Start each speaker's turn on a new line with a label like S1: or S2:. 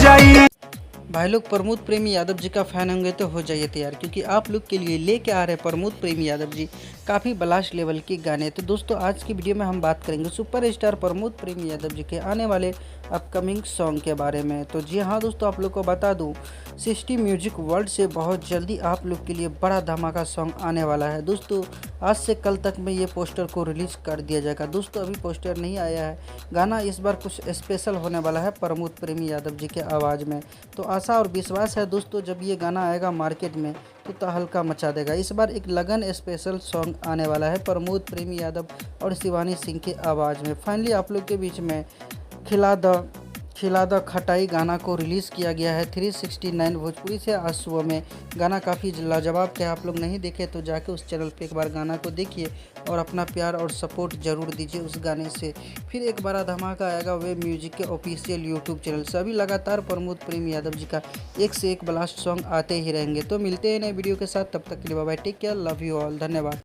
S1: जाई।
S2: भाई लोग प्रमोद प्रेमी यादव जी का फैन होंगे तो हो जाइए तैयार, क्योंकि आप लोग के लिए लेके आ रहे हैं प्रमोद प्रेमी यादव जी काफ़ी ब्लास्ट लेवल के गाने। तो दोस्तों आज की वीडियो में हम बात करेंगे सुपरस्टार प्रमोद प्रेमी यादव जी के आने वाले अपकमिंग सॉन्ग के बारे में। तो जी हाँ दोस्तों, आप लोग को बता दूं 60 म्यूजिक वर्ल्ड से बहुत जल्दी आप लोग के लिए बड़ा धमाका सॉन्ग आने वाला है। दोस्तों आज से कल तक में ये पोस्टर को रिलीज़ कर दिया जाएगा। दोस्तों अभी पोस्टर नहीं आया है, गाना इस बार कुछ स्पेशल होने वाला है प्रमोद प्रेमी यादव जी के आवाज़ में। तो आशा और विश्वास है दोस्तों जब ये गाना आएगा मार्केट में तो तहलका मचा देगा। इस बार एक लगन स्पेशल सॉन्ग आने वाला है प्रमोद प्रेमी यादव और शिवानी सिंह की आवाज़ में। फाइनली आप लोग के बीच में खिला द खटाई गाना को रिलीज़ किया गया है 369 भोजपुरी से आज सुबह में। गाना काफ़ी लाजवाब है, आप लोग नहीं देखे तो जाके उस चैनल पे एक बार गाना को देखिए और अपना प्यार और सपोर्ट ज़रूर दीजिए उस गाने से। फिर एक बड़ा धमाका आएगा वे म्यूजिक के ऑफिशियल यूट्यूब चैनल से। अभी लगातार प्रमोद प्रेमी यादव जी का एक से एक ब्लास्ट सॉन्ग आते ही रहेंगे। तो मिलते हैं नए वीडियो के साथ, तब तक के लिए bye bye, take care, love you all, धन्यवाद।